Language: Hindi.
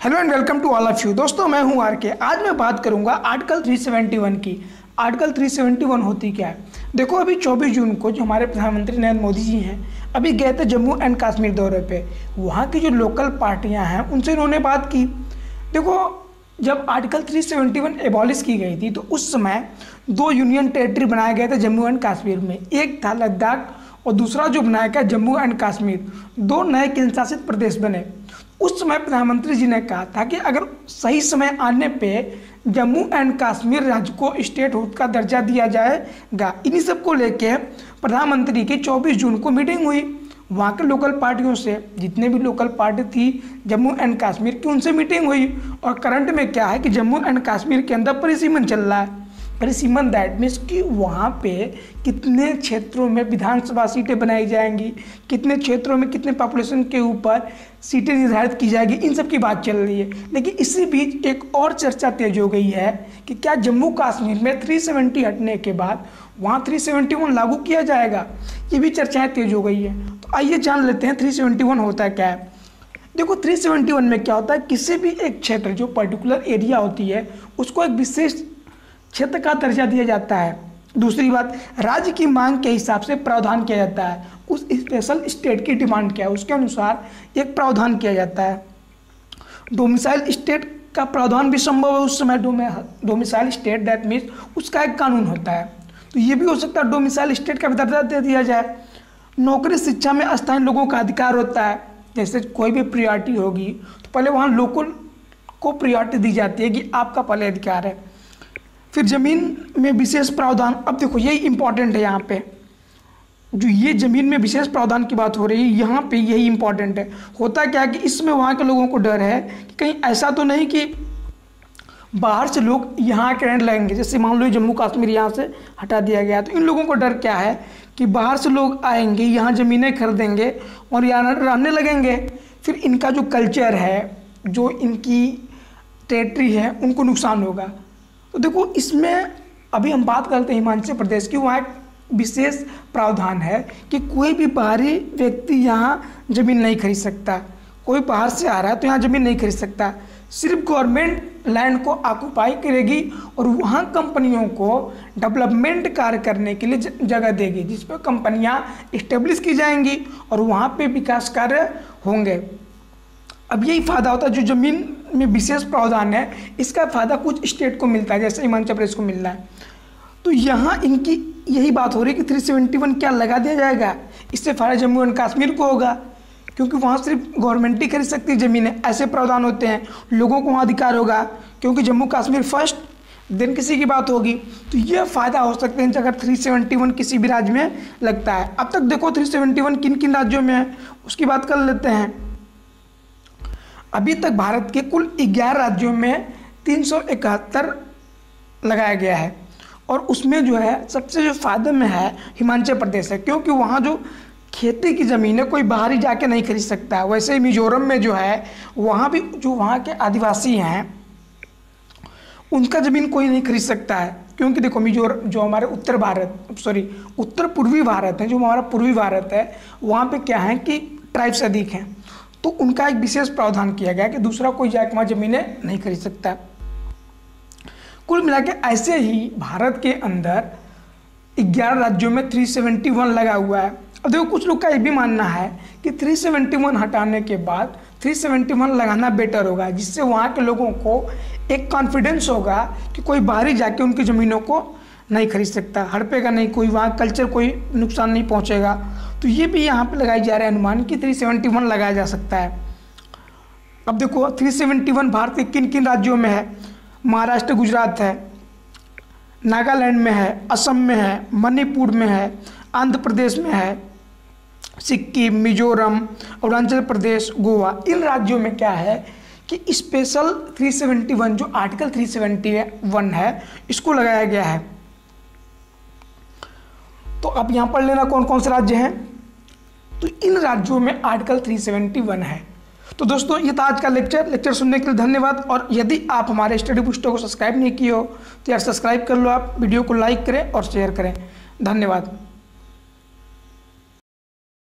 Hello and welcome to all of you. दोस्तों मैं हूं आर के। आज मैं बात करूंगा आर्टिकल 371 की। आर्टिकल 371 होती क्या है? देखो, अभी 24 जून को जो हमारे प्रधानमंत्री नरेंद्र मोदी जी हैं अभी गए थे जम्मू एंड कश्मीर दौरे पे। वहाँ की जो लोकल पार्टियां हैं उनसे इन्होंने बात की। देखो, जब आर्टिकल 371 एबॉलिश की गई थी तो उस समय दो यूनियन टेरिटरी बनाए गए थे जम्मू एंड कश्मीर में। एक था लद्दाख और दूसरा जो बनाया गया जम्मू एंड कश्मीर। दो नए केंद्र शासित प्रदेश बने। उस समय प्रधानमंत्री जी ने कहा था कि अगर सही समय आने पे जम्मू एंड कश्मीर राज्य को स्टेट हुड का दर्जा दिया जाएगा। इन्हीं सब को लेके प्रधानमंत्री की 24 जून को मीटिंग हुई। वहाँ के लोकल पार्टियों से, जितने भी लोकल पार्टी थी जम्मू एंड कश्मीर की, उनसे मीटिंग हुई। और करंट में क्या है कि जम्मू एंड कश्मीर के अंदर परिसीमन चल रहा है। परिसीमन दैट मीन्स कि वहाँ पे कितने क्षेत्रों में विधानसभा सीटें बनाई जाएंगी, कितने क्षेत्रों में कितने पॉपुलेशन के ऊपर सीटें निर्धारित की जाएगी, इन सब की बात चल रही है। लेकिन इसी बीच एक और चर्चा तेज हो गई है कि क्या जम्मू कश्मीर में 370 हटने के बाद वहाँ 371 लागू किया जाएगा। ये भी चर्चाएं तेज हो गई है। तो आइए जान लेते हैं 371 होता है क्या है। देखो, 371 में क्या होता है, किसी भी एक क्षेत्र जो पर्टिकुलर एरिया होती है उसको एक विशेष क्षेत्र का दर्जा दिया जाता है। दूसरी बात, राज्य की मांग के हिसाब से प्रावधान किया जाता है। उस स्पेशल स्टेट की डिमांड क्या है उसके अनुसार एक प्रावधान किया जाता है। डोमिसाइल स्टेट का प्रावधान भी संभव है उस समय। डोमिसाइल स्टेट दैट मीन्स उसका एक कानून होता है। तो ये भी हो सकता है डोमिसाइल स्टेट का भी दर्जा दे दिया जाए। नौकरी शिक्षा में स्थानीय लोगों का अधिकार होता है। जैसे कोई भी प्रियोरिटी होगी तो पहले वहाँ लोकल को प्रियोरिटी दी जाती है कि आपका पहले अधिकार है। फिर ज़मीन में विशेष प्रावधान। अब देखो, यही इंपॉर्टेंट है। यहाँ पे जो ये ज़मीन में विशेष प्रावधान की बात हो रही है, यहाँ पे यही इंपॉर्टेंट है। होता क्या है कि इसमें वहाँ के लोगों को डर है कि कहीं ऐसा तो नहीं कि बाहर से लोग यहाँ के रहने लगेंगे। जैसे मान लो जम्मू कश्मीर यहाँ से हटा दिया गया, तो इन लोगों को डर क्या है कि बाहर से लोग आएंगे, यहाँ ज़मीनें खरीदेंगे और यहाँ रहने लगेंगे। फिर इनका जो कल्चर है, जो इनकी टेरिटरी है, उनको नुकसान होगा। तो देखो, इसमें अभी हम बात करते हैं हिमाचल प्रदेश की। वहाँ एक विशेष प्रावधान है कि कोई भी बाहरी व्यक्ति यहाँ ज़मीन नहीं खरीद सकता। कोई बाहर से आ रहा है तो यहाँ ज़मीन नहीं खरीद सकता। सिर्फ गवर्नमेंट लैंड को ऑक्यूपाई करेगी और वहाँ कंपनियों को डेवलपमेंट कार्य करने के लिए जगह देगी, जिस पर कंपनियाँ इस्टेब्लिश की जाएंगी और वहाँ पे विकास कार्य होंगे। अब यही फ़ायदा होता है जो ज़मीन में विशेष प्रावधान है, इसका फ़ायदा कुछ स्टेट को मिलता है, जैसे हिमाचल प्रदेश को मिल रहा है। तो यहाँ इनकी यही बात हो रही है कि 371 क्या लगा दिया जाएगा। इससे फ़ायदा जम्मू एंड कश्मीर को होगा, क्योंकि वहाँ सिर्फ गवर्नमेंट ही खरीद सकती है ज़मीनें। ऐसे प्रावधान होते हैं, लोगों को वहाँ अधिकार होगा, क्योंकि जम्मू कश्मीर फर्स्ट देन किसी की बात होगी। तो ये फ़ायदा हो सकते हैं अगर 371 किसी भी राज्य में लगता है। अब तक देखो 371 किन किन राज्यों में है उसकी बात कर लेते हैं। अभी तक भारत के कुल 11 राज्यों में 371 लगाया गया है। और उसमें जो है सबसे जो फायदे में है हिमाचल प्रदेश है, क्योंकि वहाँ जो खेती की ज़मीन है कोई बाहर ही जाके नहीं खरीद सकता है। वैसे ही मिजोरम में जो है वहाँ भी जो वहाँ के आदिवासी हैं उनका ज़मीन कोई नहीं खरीद सकता है, क्योंकि देखो मिजोरम जो हमारे उत्तर पूर्वी भारत है, जो हमारा पूर्वी भारत है, वहाँ पे क्या है कि ट्राइब्स अधिक हैं। तो उनका एक विशेष प्रावधान किया गया कि दूसरा कोई जाके वहाँ ज़मीनें नहीं खरीद सकता। कुल मिला के ऐसे ही भारत के अंदर 11 राज्यों में 371 लगा हुआ है। अब देखो, कुछ लोग का ये भी मानना है कि 371 हटाने के बाद 371 लगाना बेटर होगा, जिससे वहाँ के लोगों को एक कॉन्फिडेंस होगा कि कोई बाहरी जाके उनकी ज़मीनों को नहीं खरीद सकता, हड़पेगा नहीं कोई, वहाँ कल्चर कोई नुकसान नहीं पहुँचेगा। तो ये भी यहाँ पे लगाई जा रहा है अनुमान कि 371 लगाया जा सकता है। अब देखो 371 भारत के किन किन राज्यों में है। महाराष्ट्र, गुजरात है, नागालैंड में है, असम में है, मणिपुर में है, आंध्र प्रदेश में है, सिक्किम, मिजोरम, अरुणाचल प्रदेश, गोवा। इन राज्यों में क्या है कि स्पेशल 371 जो आर्टिकल 371 है इसको लगाया गया है। तो अब यहाँ पढ़ लेना कौन कौन से राज्य हैं। तो इन राज्यों में आर्टिकल 371 है। तो दोस्तों, ये था आज का लेक्चर सुनने के लिए धन्यवाद। और यदि आप हमारे स्टडी बूस्टर को सब्सक्राइब नहीं किए हो तो यार सब्सक्राइब कर लो। आप वीडियो को लाइक करें और शेयर करें। धन्यवाद।